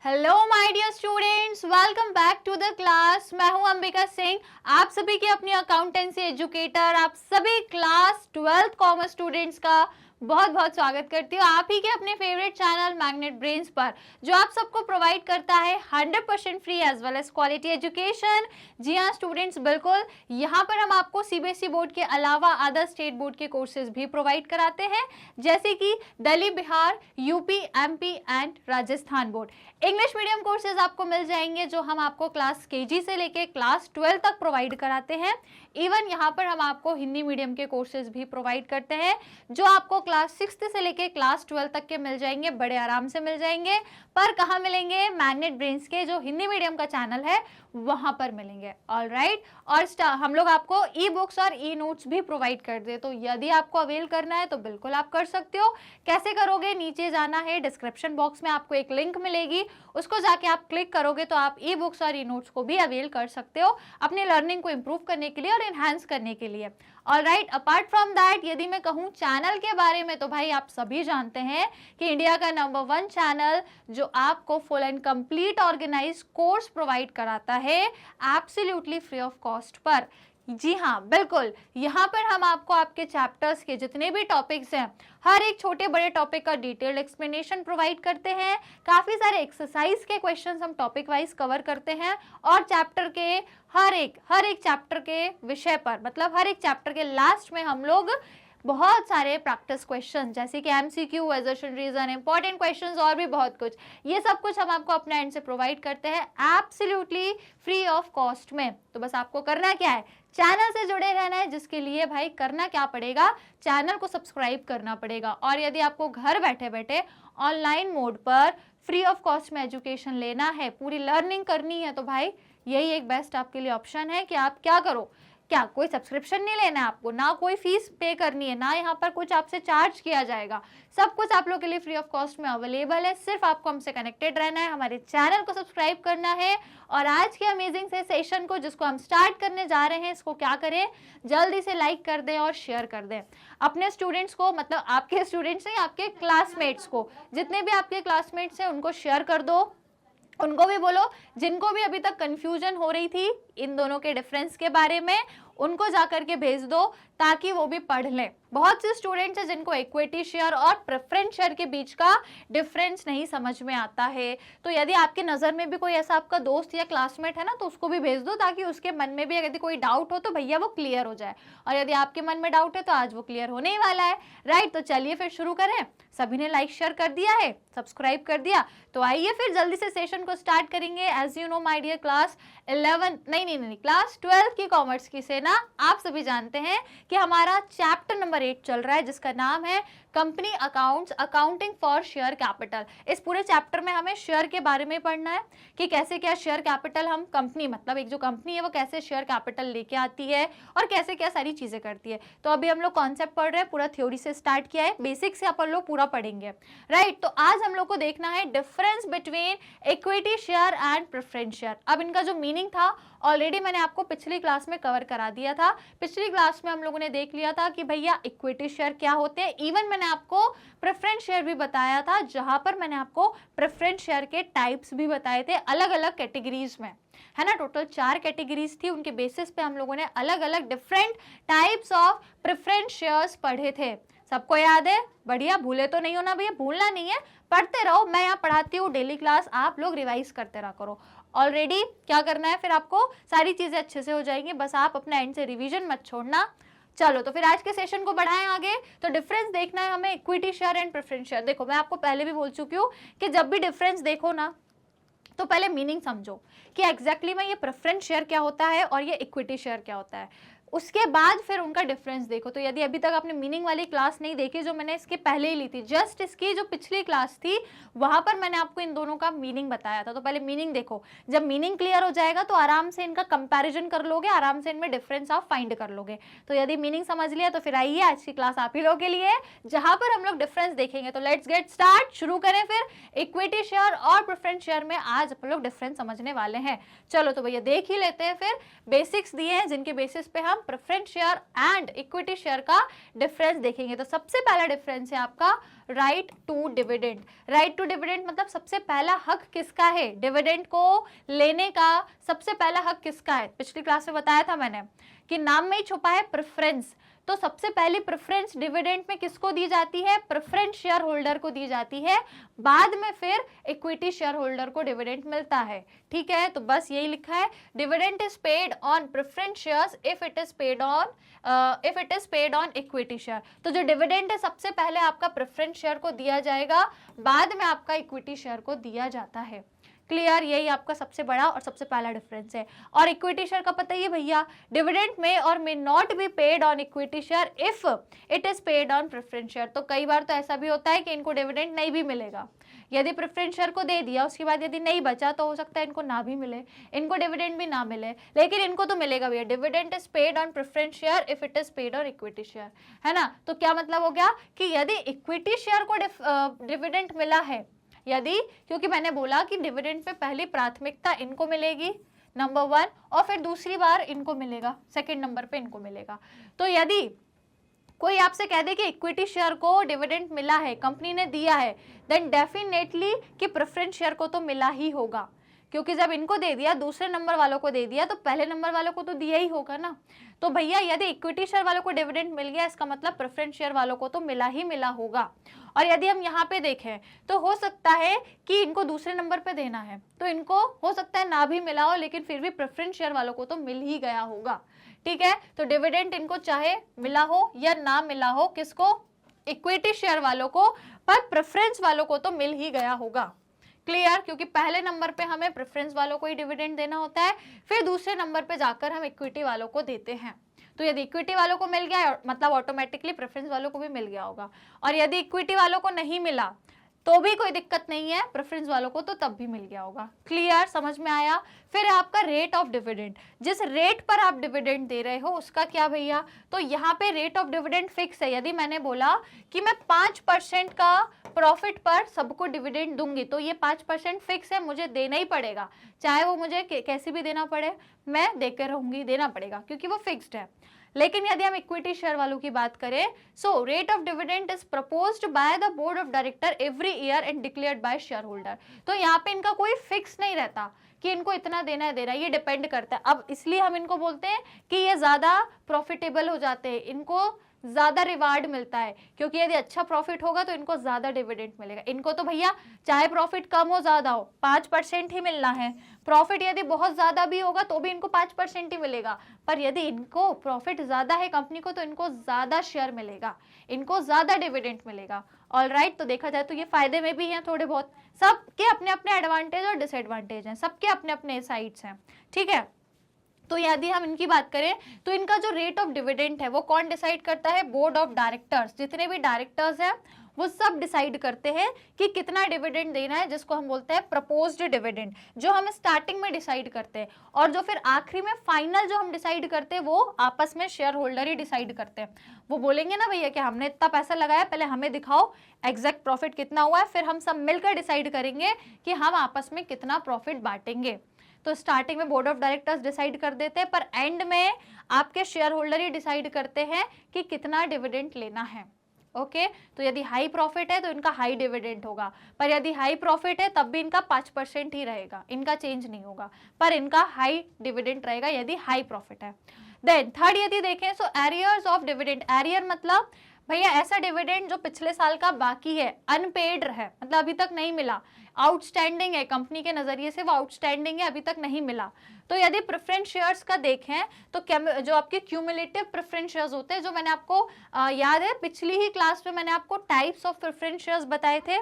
Hello my dear students, welcome back to the class. मैं हूं अंबिका सिंह, आप सभी के अपनी अकाउंटेंसी एजुकेटर। आप सभी क्लास 12th कॉमर्स स्टूडेंट्स का बहुत बहुत स्वागत करती हूँ आप ही के अपने फेवरेट चैनल मैग्नेट ब्रेन्स पर, जो आप सबको प्रोवाइड करता है 100% free as well as quality education. जी हाँ स्टूडेंट्स, बिल्कुल यहाँ पर हम आपको सीबीएसई बोर्ड के अलावा अदर स्टेट बोर्ड के कोर्सेज भी प्रोवाइड कराते हैं, जैसे कि Delhi, Bihar, UP, MP and Rajasthan board. English medium courses आपको मिल जाएंगे जो हम आपको क्लास केजी से लेके क्लास 12 तक प्रोवाइड कराते हैं। इवन यहाँ पर हम आपको हिंदी मीडियम के कोर्सेज भी प्रोवाइड करते हैं जो आपको क्लास 6 से लेके क्लास 12 तक के मिल जाएंगे, बड़े आराम से मिल जाएंगे। पर कहाँ मिलेंगे? मैग्नेट ब्रेन्स के जो हिंदी मीडियम का चैनल है वहां पर मिलेंगे। ऑल राइट, और हम लोग आपको ई बुक्स और ई नोट्स भी प्रोवाइड कर दे, तो यदि आपको अवेल करना है तो बिल्कुल आप कर सकते हो। कैसे करोगे? नीचे जाना है, डिस्क्रिप्शन बॉक्स में आपको एक लिंक मिलेगी, उसको जाके आप क्लिक करोगे तो आप ई बुक्स और ई नोट्स को भी अवेल कर सकते हो अपनी लर्निंग को इंप्रूव करने के लिए और एनहांस करने के लिए। All right, apart from that यदि मैं कहूँ चैनल के बारे में, तो भाई आप सभी जानते हैं कि इंडिया का नंबर 1 चैनल जो आपको full and complete organise course provide कराता है absolutely free of cost per. जी हाँ बिल्कुल, यहाँ पर हम आपको आपके चैप्टर्स के जितने भी टॉपिक्स हैं, हर एक छोटे बड़े टॉपिक का डिटेल्ड एक्सप्लेनेशन प्रोवाइड करते हैं। काफी सारे एक्सरसाइज के क्वेश्चंस हम टॉपिक वाइज कवर करते हैं और चैप्टर के हर एक चैप्टर के विषय पर, मतलब हर एक चैप्टर के लास्ट में हम लोग बहुत सारे प्रैक्टिस क्वेश्चन जैसे कि MCQ, assertion, reason, important questions और भी बहुत कुछ, ये सब कुछ हम आपको अपने एंड से प्रोवाइड करते हैं एब्सोल्युटली फ्री ऑफ कॉस्ट में। तो बस आपको करना क्या है? चैनल से जुड़े रहना है, जिसके लिए भाई करना क्या पड़ेगा? चैनल को सब्सक्राइब करना पड़ेगा। और यदि आपको घर बैठे बैठे ऑनलाइन मोड पर फ्री ऑफ कॉस्ट में एजुकेशन लेना है, पूरी लर्निंग करनी है, तो भाई यही एक बेस्ट आपके लिए ऑप्शन है कि आप क्या करो, क्या कोई सब्सक्रिप्शन नहीं लेना है आपको, ना कोई फीस पे करनी है, ना यहाँ पर कुछ आपसे चार्ज किया जाएगा, सब कुछ आप लोग के लिए फ्री ऑफ कॉस्ट में अवेलेबल है। सिर्फ आपको हमसे कनेक्टेड रहना है, हमारे चैनल को सब्सक्राइब करना है। और आज के अमेजिंग से सेशन को जिसको हम स्टार्ट करने जा रहे हैं, इसको क्या करें, जल्दी से लाइक कर दें और शेयर कर दें अपने स्टूडेंट्स को, मतलब आपके स्टूडेंट्स नहीं, आपके क्लासमेट्स को, जितने भी आपके क्लासमेट्स हैं उनको शेयर कर दो। उनको भी बोलो जिनको भी अभी तक कंफ्यूजन हो रही थी इन दोनों के डिफरेंस के बारे में, उनको जाकर के भेज दो ताकि वो भी पढ़ लें। बहुत से स्टूडेंट्स हैं जिनको इक्विटी शेयर और प्रेफरेंस शेयर के बीच का डिफरेंस नहीं समझ में आता है, तो यदि आपके नज़र में भी कोई ऐसा आपका दोस्त या क्लासमेट है ना, तो उसको भी भेज दो ताकि उसके मन में भी यदि कोई डाउट हो तो भैया वो क्लियर हो जाए। और यदि आपके मन में डाउट है तो आज वो क्लियर होने ही वाला है। राइट, तो चलिए फिर शुरू करें। सभी ने लाइक शेयर कर दिया है, सब्सक्राइब कर दिया, तो आइए फिर जल्दी से सेशन को स्टार्ट करेंगे। As you know my dear class 11 नहीं क्लास 12 की कॉमर्स की से ना आप सभी जानते हैं कि हमारा चैप्टर नंबर 8 चल रहा है, जिसका नाम है company accounts, accounting for share capital. इस पूरे चैप्टर में हमें शेयर के बारे में पढ़ना है कि कैसे क्या शेयर कैपिटल हम कंपनी, मतलब एक जो कंपनी है वो कैसे शेयर कैपिटल लेके आती है और कैसे क्या सारी चीजें करती है। तो अभी हम लोग कॉन्सेप्ट पढ़ रहे हैं, पूरा थ्योरी से स्टार्ट किया है, बेसिक से अपन लोग पूरा पढ़ेंगे। राइट, तो आज हम लोग को देखना है difference between equity share and preference share. अब इनका जो मीनिंग था ऑलरेडी मैंने आपको पिछली क्लास में कवर करा दिया था। पिछली क्लास में हम लोगों ने देख लिया था कि भैया इक्विटी शेयर क्या होते हैं। इवन मैंने आपको प्रेफरेंस शेयर भी बताया था, जहां पर मैंने आपको प्रेफरेंस शेयर के टाइप्स भी बताए थे अलग अलग कैटेगरीज में, है ना। टोटल 4 कैटेगरीज थी, उनके बेसिस पे हम लोगों ने अलग अलग different types of preference shares पढ़े थे। सबको याद है? बढ़िया, भूले तो नहीं हो ना भैया, भूलना नहीं है, पढ़ते रहो। मैं यहाँ पढ़ाती हूँ डेली क्लास, आप लोग रिवाइज करते रहा करो। ऑलरेडी क्या करना है, फिर आपको सारी चीजें अच्छे से हो जाएंगी, बस आप अपना एंड से रिवीजन मत छोड़ना। चलो तो फिर आज के सेशन को बढ़ाएं आगे। तो डिफरेंस देखना है हमें equity share and preference share. देखो मैं आपको पहले भी बोल चुकी हूँ कि जब भी डिफरेंस देखो ना, तो पहले मीनिंग समझो कि एग्जैक्टली में ये प्रेफरेंस शेयर क्या होता है और ये इक्विटी शेयर क्या होता है, उसके बाद फिर उनका डिफरेंस देखो। तो यदि अभी तक आपने मीनिंग वाली क्लास नहीं देखी, जो मैंने इसके पहले ही ली थी, जस्ट इसकी जो पिछली क्लास थी वहां पर मैंने आपको इन दोनों का मीनिंग बताया था, तो पहले मीनिंग देखो। जब मीनिंग क्लियर हो जाएगा तो आराम से इनका कंपैरिजन कर लोगे, आराम से इनमें डिफरेंस आप फाइंड कर लोगे। तो यदि मीनिंग समझ लिया तो फिर आइए, आज की क्लास आप ही लोगों के लिए जहां पर हम लोग डिफरेंस देखेंगे। तो लेट्स गेट स्टार्ट, शुरू करें फिर। इक्विटी शेयर और प्रेफरेंस शेयर में आज हम लोग डिफरेंस समझने वाले हैं। चलो तो भैया देख ही लेते हैं। फिर बेसिक्स दिए हैं जिनके बेसिस पे हम हम preference share and equity share का डिफरेंस देखेंगे। तो सबसे पहला डिफरेंस है आपका right to dividend. Right to dividend मतलब सबसे पहला हक किसका है, डिविडेंड को लेने का सबसे पहला हक किसका है। पिछली क्लास में बताया था मैंने कि नाम में ही छुपा है प्रेफरेंस। तो सबसे पहली प्रेफरेंस डिविडेंड में किसको दी जाती है, प्रेफरेंस शेयर होल्डर को दी जाती है, बाद में फिर इक्विटी शेयर होल्डर को डिविडेंड मिलता है। ठीक है, तो बस यही लिखा है, dividend is paid on preference shares if it is paid on equity share. तो जो डिविडेंड है सबसे पहले आपका प्रेफरेंस शेयर को दिया जाएगा, बाद में आपका इक्विटी शेयर को दिया जाता है। क्लियर, यही आपका सबसे बड़ा और सबसे पहला डिफरेंस है। और इक्विटी शेयर का पता ही है भैया, डिविडेंड में और may not be paid on equity share if it is paid on preference share. तो कई बार तो ऐसा भी होता है कि इनको डिविडेंड नहीं भी मिलेगा, यदि प्रेफरेंस शेयर को दे दिया उसके बाद यदि नहीं बचा तो हो सकता है इनको ना भी मिले, इनको डिविडेंड भी ना मिले, लेकिन इनको तो मिलेगा भैया। Dividend is paid on preference share if it is paid on equity share, है ना। तो क्या मतलब हो गया कि यदि इक्विटी शेयर को डिविडेंड मिला है, यदि, क्योंकि मैंने बोला कि डिविडेंड पे पहली प्राथमिकता इनको मिलेगी नंबर 1, और फिर दूसरी बार इनको मिलेगा, सेकंड नंबर पे इनको मिलेगा। तो यदि कोई आपसे कह दे कि इक्विटी शेयर को डिविडेंड मिला है, कंपनी ने दिया है, देन डेफिनेटली कि प्रेफरेंस शेयर को तो मिला ही होगा, क्योंकि जब इनको दे दिया, दूसरे नंबर वालों को दे दिया, तो पहले नंबर वालों को तो दिया ही होगा ना। तो भैया यदि इक्विटी शेयर वालों को डिविडेंड मिल गया, इसका मतलब प्रेफरेंस शेयर वालों को तो मिला ही मिला होगा। और यदि हम यहाँ पे देखें तो हो सकता है कि इनको दूसरे नंबर पे देना है, तो इनको हो सकता है ना भी मिला हो, लेकिन फिर भी प्रेफरेंस शेयर वालों को तो मिल ही गया होगा। ठीक है, तो डिविडेंड इनको चाहे मिला हो या ना मिला हो, किसको, इक्विटी शेयर वालों को, पर प्रेफरेंस वालों को तो मिल ही गया होगा। क्लियर, क्योंकि पहले नंबर पे हमें प्रेफरेंस वालों को ही डिविडेंड देना होता है, फिर दूसरे नंबर पे जाकर हम इक्विटी वालों को देते हैं। तो यदि इक्विटी वालों को मिल गया मतलब ऑटोमेटिकली प्रेफरेंस वालों को भी मिल गया होगा, और यदि इक्विटी वालों को नहीं मिला तो भी कोई दिक्कत नहीं है, प्रेफरेंस वालों को तो तब भी मिल गया होगा। क्लियर, समझ में आया। फिर आपका रेट ऑफ डिविडेंड, जिस रेट पर आप डिविडेंड दे रहे हो उसका क्या भैया, तो यहाँ पे रेट ऑफ डिविडेंड फिक्स है। यदि मैंने बोला कि मैं 5% का प्रॉफिट पर सबको डिविडेंड दूंगी, तो ये 5% फिक्स है, मुझे देना ही पड़ेगा, चाहे वो मुझे कैसे भी देना पड़े, मैं देके रहूंगी, देना पड़ेगा, क्योंकि वो फिक्स्ड है। लेकिन यदि हम इक्विटी शेयर वालों की बात करें, so rate of dividend is proposed by the board of director every year and declared by share holder. तो यहाँ पे इनका कोई फिक्स नहीं रहता कि इनको इतना देना है देना, ये डिपेंड करता है। अब इसलिए हम इनको बोलते हैं कि ये ज्यादा प्रॉफिटेबल हो जाते हैं, इनको ज्यादा रिवार्ड मिलता है, क्योंकि यदि अच्छा प्रॉफिट होगा तो इनको ज्यादा डिविडेंड मिलेगा। इनको तो भैया चाहे प्रॉफिट कम हो ज्यादा हो 5% ही मिलना है, प्रॉफिट यदि बहुत ज्यादा भी होगा तो भी इनको 5% ही मिलेगा, पर यदि इनको प्रॉफिट ज्यादा है कंपनी को तो इनको ज्यादा शेयर मिलेगा, इनको ज्यादा डिविडेंड मिलेगा। ऑलराइट, तो देखा जाए तो ये फायदे में भी हैं थोड़े बहुत, सबके अपने अपने एडवांटेज और डिसएडवांटेज हैं, सबके अपने अपने साइड्स हैं। ठीक है, तो यदि हम इनकी बात करें तो इनका जो रेट ऑफ डिविडेंड है वो कौन डिसाइड करता है, बोर्ड ऑफ डायरेक्टर्स। जितने भी डायरेक्टर्स हैं वो सब डिसाइड करते हैं कि कितना डिविडेंड देना है, जिसको हम बोलते हैं प्रपोज्ड डिविडेंड, जो हम स्टार्टिंग में डिसाइड करते हैं, और जो फिर आखिरी में फाइनल जो हम डिसाइड करते हैं वो आपस में शेयर होल्डर ही डिसाइड करते हैं। वो बोलेंगे ना भैया कि हमने इतना पैसा लगाया, पहले हमें दिखाओ एग्जैक्ट प्रॉफिट कितना हुआ है, फिर हम सब मिलकर डिसाइड करेंगे कि हम आपस में कितना प्रॉफिट बांटेंगे। तो स्टार्टिंग में बोर्ड ऑफ डायरेक्टर्स डिसाइड कर देते हैं, पर एंड में आपके शेयर होल्डर ही डिसाइड करते हैं कि कितना डिविडेंड लेना है। ओके, तो यदि हाई प्रॉफिट है तो इनका हाई डिविडेंड होगा, पर यदि हाई प्रॉफिट है तब भी इनका 5% ही रहेगा, इनका चेंज नहीं होगा, पर इनका हाई डिविडेंड रहेगा यदि हाई प्रॉफिट है। देन थर्ड यदि देखें तो एरियर्स ऑफ डिविडेंड। एरियर मतलब भैया ऐसा डिविडेंड जो पिछले साल का बाकी है, अनपेड है, मतलब अभी तक नहीं मिला, आउटस्टैंडिंग है, कंपनी के नजरिए से वो आउटस्टैंडिंग है, अभी तक नहीं मिला। तो यदि प्रेफरेंस शेयर्स का देखें तो जो आपके क्यूमुलेटिव प्रेफरेंस शेयर्स होते हैं, जो मैंने आपको याद है पिछली ही क्लास में मैंने आपको टाइप्स ऑफ प्रेफरेंस शेयर्स बताए थे,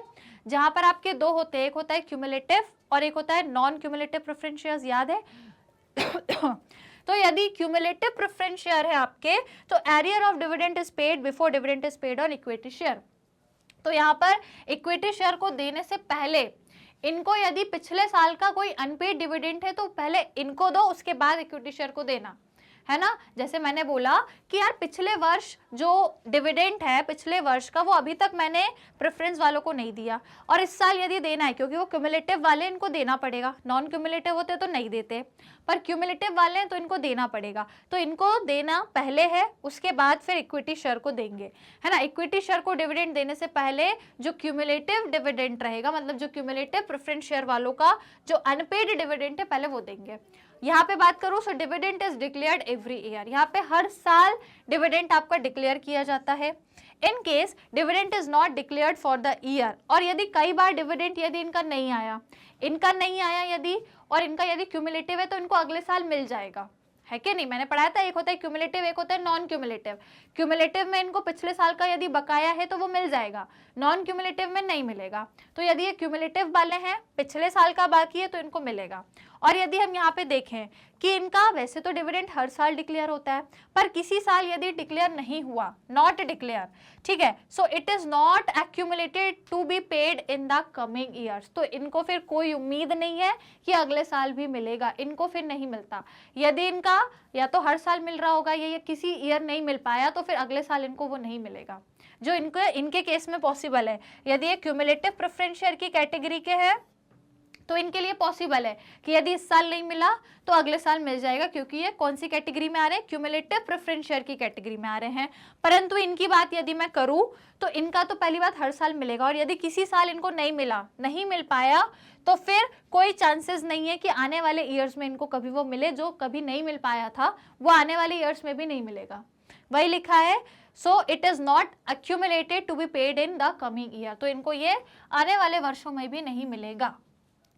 जहां पर आपके दो होते हैं, एक होता है क्यूमुलेटिव और एक होता है नॉन क्यूमुलेटिव प्रेफरेंस शेयर्स, याद है। तो यदि क्यूमुलेटिव प्रेफरेंस शेयर है आपके, तो arrear of dividend is paid before dividend is paid on equity share. तो यहाँ पर इक्विटी शेयर को देने से पहले इनको यदि पिछले साल का कोई अनपेड डिविडेंड है तो पहले इनको दो, उसके बाद इक्विटी शेयर को देना, है ना। जैसे मैंने बोला कि यार पिछले वर्ष जो डिविडेंड है पिछले वर्ष का वो अभी तक मैंने प्रेफरेंस वालों को नहीं दिया और इस साल यदि देना है, क्योंकि वो क्यूमुलेटिव वाले इनको देना पड़ेगा, नॉन क्यूमुलेटिव होते तो नहीं देते, पर क्यूमुलेटिव वाले हैं तो इनको देना पड़ेगा, तो इनको देना पहले है, उसके बाद फिर इक्विटी शेयर को देंगे, है ना। इक्विटी शेयर को डिविडेंड देने से पहले जो क्यूमुलेटिव डिविडेंड रहेगा, मतलब जो क्यूमुलेटिव प्रेफरेंस शेयर वालों का जो अनपेड डिविडेंड है पहले वो देंगे। यहाँ पे बात करूं so dividend is declared every year, यहाँ पे हर साल डिविडेंड आपका डिक्लेयर किया जाता है। In case dividend is not declared for the year, और यदि कई बार डिविडेंड यदि इनका नहीं आया यदि, और इनका यदि क्यूमुलेटिव है तो इनको अगले साल मिल जाएगा, है कि नहीं। मैंने पढ़ाया था एक होता है क्यूमुलेटिव, एक होता है नॉन क्यूमुलेटिव। क्यूमुलेटिव में इनको पिछले साल का यदि बकाया है तो वो मिल जाएगा, नॉन क्यूमुलेटिव में नहीं मिलेगा। तो यदि ये क्यूमुलेटिव वाले हैं, पिछले साल का बाकी है तो इनको मिलेगा। और यदि हम यहाँ पे देखें कि इनका वैसे तो डिविडेंड हर साल डिक्लेयर होता है, पर किसी साल यदि डिक्लेयर नहीं हुआ, नॉट डिक्लेयर, ठीक है, so it is not accumulated to be paid in the coming years, तो इनको फिर कोई उम्मीद नहीं है कि अगले साल भी मिलेगा, इनको फिर नहीं मिलता। यदि इनका या तो हर साल मिल रहा होगा या किसी ईयर नहीं मिल पाया तो फिर अगले साल इनको वो नहीं मिलेगा, जो इनके केस में पॉसिबल है। यदि ये क्यूमुलेटिव प्रेफरेंस शेयर की कैटेगरी के हैं तो इनके लिए पॉसिबल है कि यदि इस साल नहीं मिला तो अगले साल मिल जाएगा, क्योंकि ये कौन सी कैटेगरी में आ रहे हैं, क्यूमुलेटिव प्रेफरेंस शेयर की कैटेगरी में आ रहे हैं। परंतु इनकी बात यदि मैं करूं तो इनका तो पहली बात हर साल मिलेगा, और यदि किसी साल इनको नहीं मिल पाया तो फिर कोई चांसेस नहीं है कि आने वाले ईयर्स में इनको कभी वो मिले, जो कभी नहीं मिल पाया था वो आने वाले ईयर्स में भी नहीं मिलेगा। वही लिखा है, so it is not accumulated to be paid in the coming year, तो इनको ये आने वाले वर्षों में भी नहीं मिलेगा।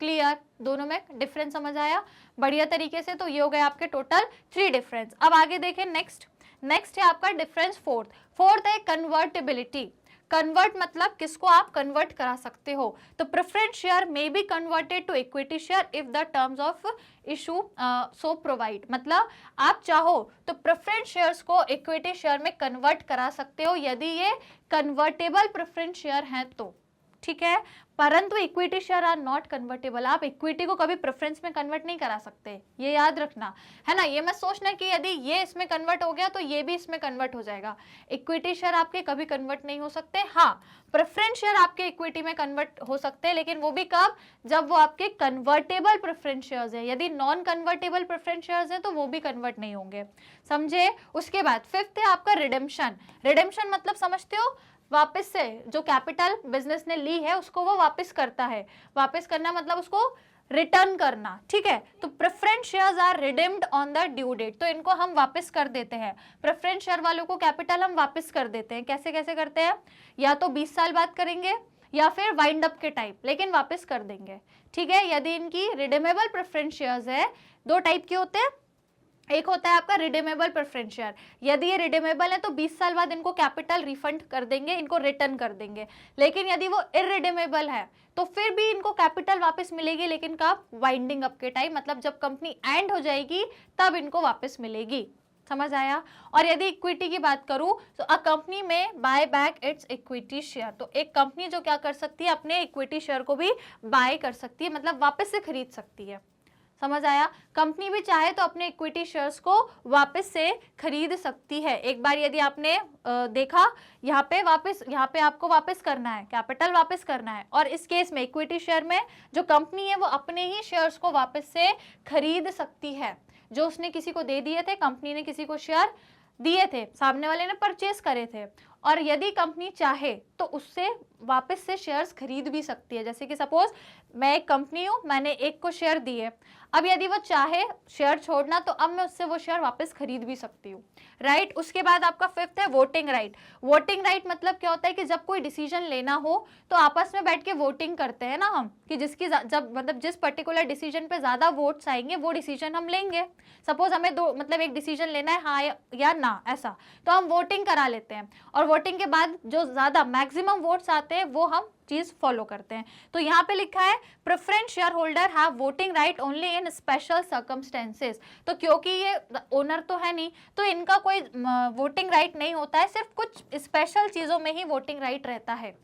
क्लियर, दोनों में डिफरेंस समझ आया बढ़िया तरीके से। तो ये हो गए आपके टोटल 3 डिफरेंस। अब आगे देखें नेक्स्ट है आपका डिफरेंस फोर्थ है कन्वर्टेबिलिटी। कन्वर्ट मतलब किसको आप कन्वर्ट करा सकते हो, तो preference share may be converted to equity share if the terms of issue so provide, मतलब आप चाहो तो प्रेफरेंस शेयर्स को इक्विटी शेयर में कन्वर्ट करा सकते हो यदि ये कन्वर्टेबल प्रेफरेंस शेयर हैं तो, ठीक है। परंतु equity share are not convertible, आप इक्विटी को कभी प्रेफरेंस में कन्वर्ट नहीं करा सकते, ये याद रखना, है ना। ये मत सोचना कि यदि ये इसमें कन्वर्ट हो गया तो ये भी इसमें कन्वर्ट हो जाएगा। इक्विटी शेयर आपके कभी कन्वर्ट नहीं हो सकते। हाँ, प्रेफरेंस शेयर आपके इक्विटी में कन्वर्ट हो सकते हैं, लेकिन वो भी कब, जब वो आपके कन्वर्टेबल प्रेफरेंस शेयर्स है। यदि नॉन कन्वर्टेबल प्रेफरेंस शेयर्स है तो वो भी कन्वर्ट नहीं होंगे, समझे। उसके बाद फिफ्थ है आपका रिडेम्पशन मतलब समझते हो, वापस से जो कैपिटल बिजनेस ने ली है उसको वो वापस करता है। वापस करना मतलब उसको रिटर्न करना, ठीक है। तो preference shares are redeemed on the due date, तो इनको हम वापस कर देते हैं। प्रेफरेंस शेयर वालों को कैपिटल हम वापस कर देते हैं। कैसे करते हैं, या तो 20 साल बाद करेंगे या फिर वाइंड अप के टाइप, लेकिन वापस कर देंगे, ठीक है। यदि इनकी रिडीमेबल प्रेफरेंस शेयर्स है, 2 टाइप के होते हैं, एक होता है आपका रिडीमेबल प्रेफरेंस शेयर। यदि ये रिडीमेबल है तो 20 साल बाद इनको कैपिटल रिफंड कर देंगे, इनको रिटर्न कर देंगे। लेकिन यदि वो इररिडीमेबल है तो फिर भी इनको कैपिटल वापस मिलेगी, लेकिन कब, वाइंडिंग अप के टाइम, मतलब जब कंपनी एंड हो जाएगी तब इनको वापस मिलेगी, समझ आया। और यदि इक्विटी की बात करूं तो अ कंपनी में buy back it's equity share, तो एक कंपनी जो क्या कर सकती है, अपने इक्विटी शेयर को भी बाय कर सकती है, मतलब वापस से खरीद सकती है, समझ आया। कंपनी भी चाहे तो अपने इक्विटी शेयर्स को वापस से खरीद सकती है। एक बार यदि आपने देखा यहाँ पे आपको वापस करना है, कैपिटल वापस करना है, और इस केस में इक्विटी शेयर में जो कंपनी है वो अपने ही शेयर्स को वापस से खरीद सकती है। जो उसने किसी को दे दिए थे, कंपनी ने किसी को शेयर दिए थे, सामने वाले ने परचेस करे थे, और यदि कंपनी चाहे तो उससे वापस से शेयर्स खरीद भी सकती है। जैसे कि सपोज मैं एक कंपनी हूँ, मैंने एक को शेयर दिए, अब यदि वो चाहे शेयर छोड़ना तो अब मैं उससे वो शेयर वापस खरीद भी सकती हूँ, राइट। उसके बाद आपका फिफ्थ है वोटिंग राइट। वोटिंग राइट मतलब क्या होता है कि जब कोई डिसीजन लेना हो तो आपस में बैठ के वोटिंग करते हैं ना हम, कि जिस पर्टिकुलर डिसीजन पे ज्यादा वोट्स आएंगे वो डिसीजन हम लेंगे। सपोज हमें एक डिसीजन लेना है हाँ या ना, ऐसा, तो हम वोटिंग करा लेते हैं, और वोटिंग के बाद जो ज्यादा मैक्सिमम वोट्स आते हैं वो हम चीज फॉलो करते हैं। तो यहाँ पे लिखा है preference share holder have voting right only in special circumstances, तो क्योंकि ये ओनर तो है नहीं तो इनका कोई वोटिंग राइट नहीं होता है, सिर्फ कुछ स्पेशल चीजों में ही वोटिंग राइट रहता है।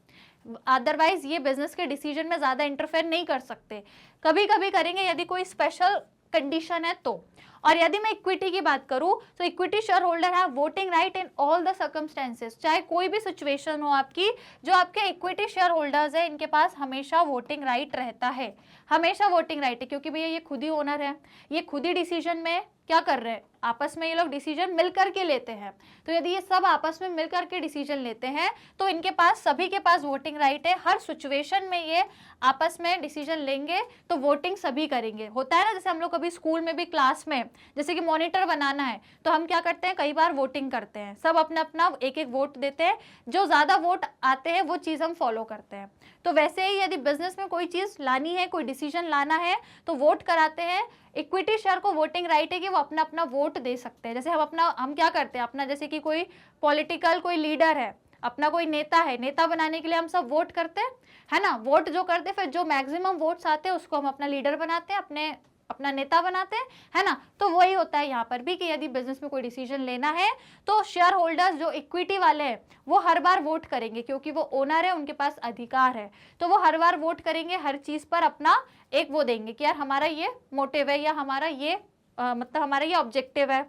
अदरवाइज ये बिजनेस के डिसीजन में ज्यादा इंटरफेयर नहीं कर सकते। कभी कभी करेंगे यदि कोई स्पेशल कंडीशन है तो। और यदि मैं इक्विटी की बात करूं तो equity share holder have voting right in all the circumstances, चाहे कोई भी सिचुएशन हो आपकी, जो आपके इक्विटी शेयर होल्डर्स है इनके पास हमेशा वोटिंग राइट रहता है, हमेशा वोटिंग राइट है, क्योंकि भैया ये खुद ही ओनर है, ये खुद ही डिसीजन में क्या कर रहे हैं, आपस में ये लोग डिसीजन मिलकर के लेते हैं। तो यदि ये सब आपस में मिलकर के डिसीजन लेते हैं तो इनके पास, सभी के पास वोटिंग राइट है, हर सिचुएशन में ये आपस में डिसीजन लेंगे तो वोटिंग सभी करेंगे। होता है ना, जैसे हम लोग कभी स्कूल में भी क्लास में, जैसे कि मॉनिटर बनाना है तो हम क्या करते हैं, कई बार वोटिंग करते हैं, सब अपना अपना एक एक वोट देते हैं, जो ज़्यादा वोट आते हैं वो चीज़ हम फॉलो करते हैं। तो वैसे ही यदि बिजनेस में कोई चीज़ लानी है, कोई डिसीजन लाना है तो वोट कराते हैं। इक्विटी शेयर को वोटिंग राइट है कि वो अपना अपना वोट दे सकते हैं। जैसे हम क्या करते हैं अपना, जैसे कि कोई पॉलिटिकल कोई लीडर है, अपना कोई नेता है, नेता बनाने के लिए हम सब वोट करते हैं, है ना, वोट जो करते हैं, फिर जो मैक्सिमम वोट्स आते हैं उसको हम अपना लीडर बनाते हैं, अपना नेता बनाते हैं, है ना। तो वही होता है यहाँ पर भी कि यदि बिजनेस में कोई डिसीजन लेना है तो शेयर होल्डर्स जो इक्विटी वाले हैं वो हर बार वोट करेंगे, क्योंकि वो ओनर है, उनके पास अधिकार है, तो वो हर बार वोट करेंगे, हर चीज पर अपना एक वो देंगे कि यार हमारा ये मोटिव है या हमारा ये मतलब हमारा ये ऑब्जेक्टिव है।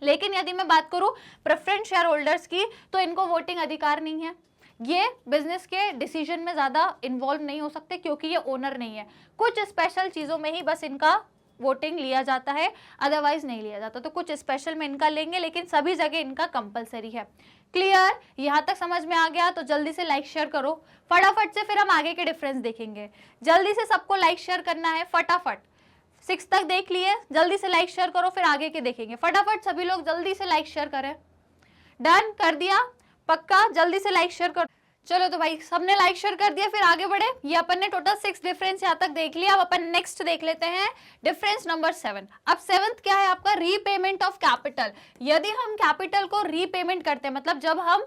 लेकिन यदि मैं बात करूं प्रेफरेंस शेयर होल्डर्स की तो इनको वोटिंग अधिकार नहीं है, ये बिजनेस के डिसीजन में ज़्यादा इन्वॉल्व नहीं हो सकते क्योंकि ये ओनर नहीं है। कुछ स्पेशल चीज़ों में ही बस इनका वोटिंग लिया जाता है, अदरवाइज नहीं लिया जाता। तो कुछ स्पेशल में इनका लेंगे, लेकिन सभी जगह इनका कंपलसरी है। क्लियर, यहाँ तक समझ में आ गया? तो जल्दी से लाइक शेयर करो फटाफट से, फिर हम आगे के डिफरेंस देखेंगे। जल्दी से सबको लाइक शेयर करना है फटाफट। 6 तक देख लिए, जल्दी से लाइक शेयर करो, फिर आगे के देखेंगे। फटाफट सभी लोग जल्दी से लाइक शेयर करें। डन कर दिया? पक्का? जल्दी से लाइक शेयर करो। चलो तो भाई सबने लाइक शेयर कर दिया, फिर आगे बढ़े। ये अपन ने टोटल 6 डिफरेंस यहाँ तक देख लिया। अब अपन नेक्स्ट देख लेते हैं डिफरेंस नंबर 7। अब 7th क्या है आपका? Repayment of capital. यदि हम कैपिटल को रीपेमेंट करते हैं, मतलब जब हम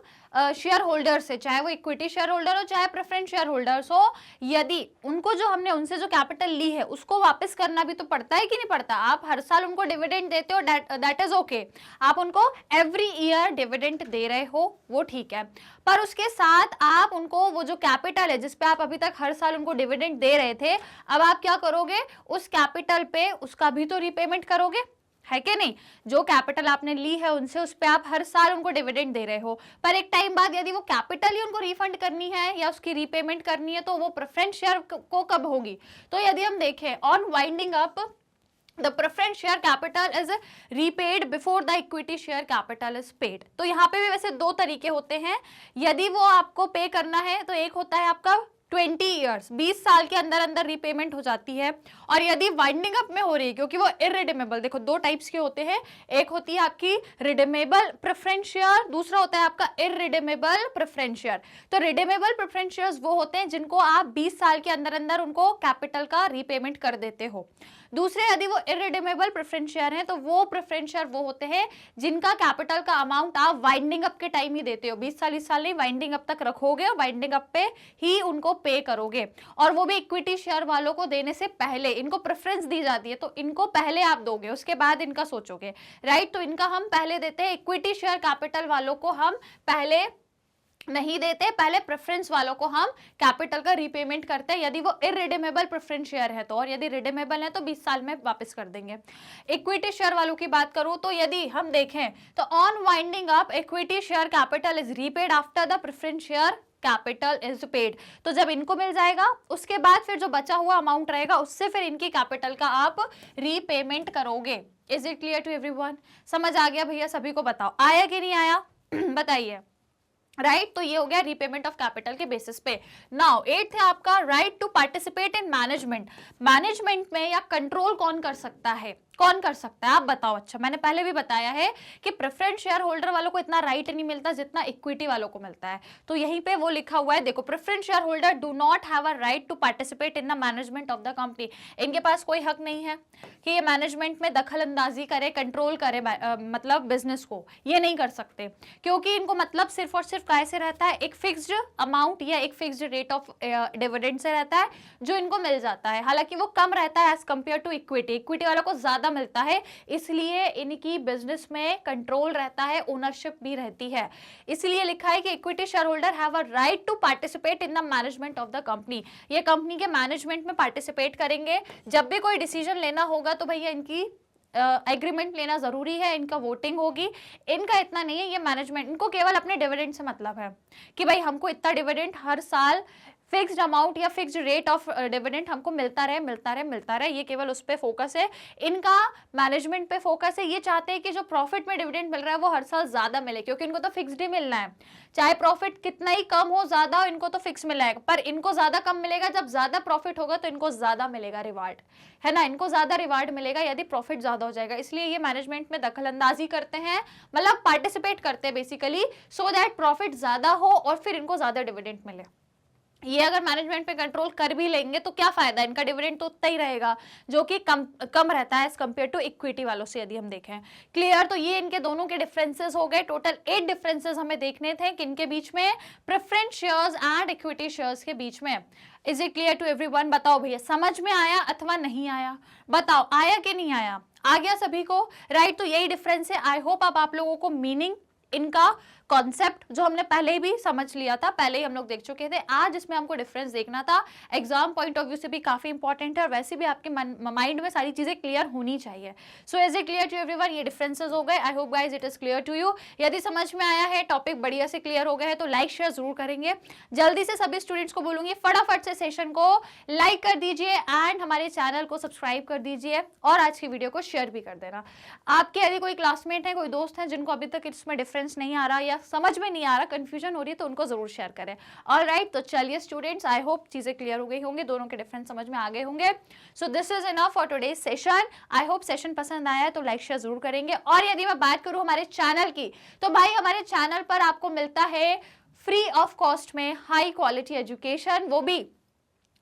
शेयर होल्डर से, चाहे वो इक्विटी शेयर होल्डर हो चाहे प्रेफरेंस शेयर होल्डर्स हो, यदि उनको जो हमने उनसे जो कैपिटल ली है उसको वापस करना भी तो पड़ता है कि नहीं पड़ता? आप हर साल उनको डिविडेंड देते हो, दैट इज ओके, आप उनको एवरी ईयर डिविडेंड दे रहे हो, वो ठीक है। पर उसके साथ आप उनको वो जो कैपिटल है जिस पे आप अभी तक हर साल उनको डिविडेंड दे रहे थे, अब आप क्या करोगे, उस कैपिटल पे उसका भी तो रीपेमेंट करोगे, है कि नहीं? जो कैपिटल आपने ली है उनसे, उस पे आप हर साल उनको डिविडेंड दे रहे हो, पर एक टाइम बाद यदि वो कैपिटल ही उनको रिफंड करनी है या उसकी रीपेमेंट करनी है तो वो प्रेफरेंस शेयर को कब होगी? तो यदि हम देखें, on winding up the preference share capital is repaid before the equity share capital is paid। तो यहाँ पे भी वैसे 2 तरीके होते हैं, यदि वो आपको पे करना है तो एक होता है आपका 20 ईयर्स, 20 साल के अंदर अंदर रीपेमेंट हो जाती है, और यदि वाइंडिंग अप में हो रही है क्योंकि वो इररिडीमेबल, देखो 2 टाइप्स के होते हैं, एक होती है आपकी रिडीमेबल प्रेफरेंस शेयर, दूसरा होता है आपका इररिडीमेबल प्रेफरेंस शेयर। तो रिडीमेबल प्रेफरेंस शेयर्स वो होते हैं जिनको आप 20 साल के अंदर अंदर उनको कैपिटल का रीपेमेंट कर देते हो। दूसरे यदि वो इररिडीमेबल प्रेफरेंस शेयर हैं तो वो प्रेफरेंस शेयर वो होते हैं जिनका कैपिटल का अमाउंट आप वाइंडिंग अप के टाइम ही देते हो, 20 साल इस साल नहीं, वाइंडिंग अप तक रखोगे और वाइंडिंग अप पे ही उनको पे करोगे, और वो भी इक्विटी शेयर वालों को देने से पहले इनको प्रेफरेंस दी जाती है, तो इनको पहले आप दोगे, उसके बाद इनका सोचोगे, राइट? तो इनका हम पहले देते हैं, इक्विटी शेयर कैपिटल वालों को हम पहले नहीं देते, पहले प्रेफरेंस वालों को हम कैपिटल का रीपेमेंट करते हैं यदि वो इररिडीमेबल प्रेफरेंस शेयर है तो, और यदि रिडीमेबल है तो 20 साल में वापस कर देंगे। इक्विटी शेयर वालों की बात करूं तो यदि हम देखें तो on winding up equity share capital is repaid after the preference share capital is paid. तो जब इनको मिल जाएगा उसके बाद फिर जो बचा हुआ अमाउंट रहेगा उससे फिर इनकी कैपिटल का आप रीपेमेंट करोगे। Is it clear to everyone? समझ आ गया भैया सभी को? बताओ आया कि नहीं आया? बताइए, राइट? तो ये हो गया रीपेमेंट ऑफ कैपिटल के बेसिस पे। नाउ 8th है आपका right to participate in management. Management में या कंट्रोल कौन कर सकता है? कौन कर सकता है आप बताओ? अच्छा, मैंने पहले भी बताया है कि प्रेफरेंस शेयर होल्डर वालों को इतना राइट नहीं मिलता जितना इक्विटी वालों को मिलता है। तो यहीं पे वो लिखा हुआ है, देखो, preference share holder do not have a right to participate in the management of the company. इनके पास कोई हक नहीं है कि ये मैनेजमेंट में दखल अंदाजी करे, कंट्रोल करे, मतलब बिजनेस को, ये नहीं कर सकते, क्योंकि इनको मतलब सिर्फ और सिर्फ कैसे रहता है, एक फिक्स्ड अमाउंट या एक फिक्स्ड रेट ऑफ डिविडेंड से रहता है जो इनको मिल जाता है। हालांकि वो कम रहता है as compare to equity. Equity वालों को ज्यादा ज्यादा मिलता है, इसलिए इनकी बिजनेस में कंट्रोल रहता है, ओनरशिप भी रहती है। इसलिए लिखा है कि equity share holder have a right to participate in the management of the company. ये कंपनी के मैनेजमेंट में पार्टिसिपेट करेंगे। जब भी कोई डिसीजन लेना होगा तो भैया इनकी एग्रीमेंट लेना जरूरी है, इनका वोटिंग होगी। इनका इतना नहीं है, ये मैनेजमेंट, इनको केवल अपने डिविडेंड से मतलब है कि भाई हमको इतना डिविडेंड हर साल फिक्स्ड अमाउंट या फिक्स्ड रेट ऑफ डिविडेंड हमको मिलता रहे मिलता रहे मिलता रहे, ये केवल उस पर फोकस है। इनका मैनेजमेंट पे फोकस है। ये चाहते हैं कि जो प्रॉफिट में डिविडेंड मिल रहा है वो हर साल ज्यादा मिले, क्योंकि इनको तो फिक्स्ड ही मिलना है, चाहे प्रॉफिट कितना ही कम हो ज्यादा हो, इनको तो फिक्स मिला है। पर इनको ज्यादा कम मिलेगा, जब ज्यादा प्रॉफिट होगा तो इनको ज्यादा मिलेगा रिवार्ड, है ना, इनको ज्यादा रिवार्ड मिलेगा यदि प्रॉफिट ज्यादा हो जाएगा। इसलिए ये मैनेजमेंट में दखल अंदाजी करते हैं, मतलब पार्टिसिपेट करते हैं बेसिकली, सो दैट प्रॉफिट ज्यादा हो और फिर इनको ज्यादा डिविडेंड मिले। ये अगर मैनेजमेंट पे कंट्रोल कर भी लेंगे तो क्या फायदा, इनका डिविडेंड तो उतना ही रहेगा जो कि कम रहता है एज कंपेयर टू इक्विटी वालों से, यदि हम देखें। क्लियर? तो ये इनके दोनों के डिफरेंसेस हो गए। टोटल 8 डिफरेंसेस हमें देखने थे किनके बीच में, preference shares and equity shares के बीच में। Is it clear to everyone? बताओ भैया, समझ में आया अथवा नहीं आया? बताओ, आया कि नहीं आया? आ गया सभी को? राइट, तो यही डिफरेंस है। आई होप आप लोगों को मीनिंग, इनका कॉन्सेप्ट जो हमने पहले ही भी समझ लिया था, पहले ही हम लोग देख चुके थे। आज इसमें हमको डिफरेंस देखना था, एग्जाम पॉइंट ऑफ व्यू से भी काफी इंपॉर्टेंट है, और वैसे भी आपके माइंड में सारी चीजें क्लियर होनी चाहिए। So is it clear to everyone? ये डिफरेंसेस हो गए। I hope guys it is clear to you. यदि समझ में आया है, टॉपिक बढ़िया से क्लियर हो गया है, तो लाइक शेयर जरूर करेंगे। जल्दी से सभी स्टूडेंट्स को बोलूंगी फटाफट से सेशन को लाइक कर दीजिए एंड हमारे चैनल को सब्सक्राइब कर दीजिए, और आज की वीडियो को शेयर भी कर देना। आपके यदि कोई क्लासमेट है, कोई दोस्त है जिनको अभी तक इसमें डिफरेंस नहीं आ रहा या समझ में नहीं आ रहा, कंफ्यूजन हो रही है, तो उनको जरूर शेयर करें। ऑलराइट, तो चलिए स्टूडेंट्स, आई होप चीजें क्लियर हो गई होंगी, दोनों के डिफरेंस समझ में आ गए होंगे। So this is enough for today's session. I hope session पसंद आया है तो लाइक शेयर जरूर करेंगे। और यदि मैं बात करूं हमारे चैनल की, तो भाई हमारे चैनल पर आपको मिलता है फ्री ऑफ कॉस्ट में हाई क्वालिटी एजुकेशन, वो भी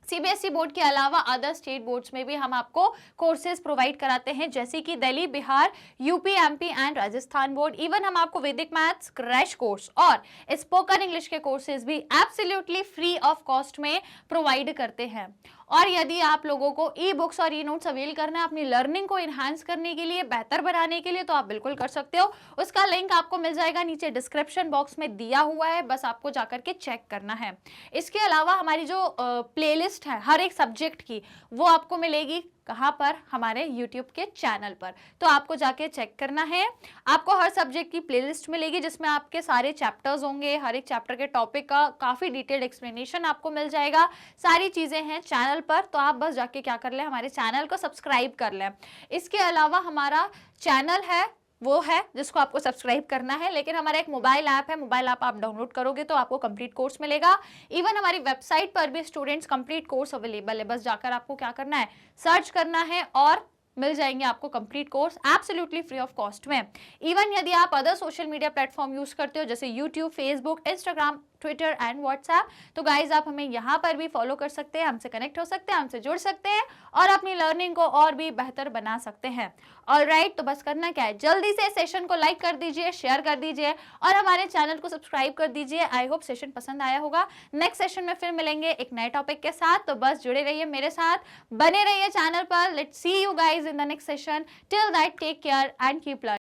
सीबीएसई बोर्ड के अलावा अदर स्टेट बोर्ड्स में भी हम आपको कोर्सेज प्रोवाइड कराते हैं, जैसे कि Delhi, Bihar, UP, MP and Rajasthan board. Even हम आपको वैदिक मैथ्स क्रैश कोर्स और स्पोकन इंग्लिश के कोर्सेज भी एब्सोल्युटली फ्री ऑफ कॉस्ट में प्रोवाइड करते हैं। और यदि आप लोगों को ई बुक्स और ई नोट्स अवेल करना है अपनी लर्निंग को इन्हांस करने के लिए, बेहतर बनाने के लिए, तो आप बिल्कुल कर सकते हो। उसका लिंक आपको मिल जाएगा नीचे डिस्क्रिप्शन बॉक्स में दिया हुआ है, बस आपको जाकर के चेक करना है। इसके अलावा हमारी जो प्लेलिस्ट है हर एक सब्जेक्ट की, वो आपको मिलेगी कहाँ पर, हमारे YouTube के चैनल पर। तो आपको जाके चेक करना है। आपको हर सब्जेक्ट की प्लेलिस्ट मिलेगी जिसमें आपके सारे चैप्टर्स होंगे, हर एक चैप्टर के टॉपिक का काफी डिटेल्ड एक्सप्लेनेशन आपको मिल जाएगा। सारी चीजें हैं चैनल पर, तो आप बस जाके क्या कर लें, हमारे चैनल को सब्सक्राइब कर लें। इसके अलावा हमारा चैनल है वो है जिसको आपको सब्सक्राइब करना है, लेकिन हमारा एक मोबाइल ऐप है, मोबाइल ऐप आप डाउनलोड करोगे तो आपको कंप्लीट कोर्स मिलेगा। इवन हमारी वेबसाइट पर भी स्टूडेंट्स कंप्लीट कोर्स अवेलेबल है, बस जाकर आपको क्या करना है, सर्च करना है और मिल जाएंगे आपको complete course absolutely free of cost में। इवन यदि आप other social media platform use करते हो जैसे YouTube, Facebook, Instagram, Twitter and WhatsApp, तो गाइज आप हमें यहाँ पर भी फॉलो कर सकते हैं, हमसे कनेक्ट हो सकते हैं, हमसे जुड़ सकते हैं और अपनी लर्निंग को और भी बेहतर बना सकते हैं। ऑलराइट, तो बस करना क्या है, जल्दी से सेशन को लाइक कर दीजिए, शेयर कर दीजिए और हमारे चैनल को सब्सक्राइब कर दीजिए। आई होप सेशन पसंद आया होगा। नेक्स्ट सेशन में फिर मिलेंगे एक नए टॉपिक के साथ, तो बस जुड़े रहिए मेरे साथ, बने रहिए चैनल पर। Let's see you guys in the next session. Till that take care and keep learning.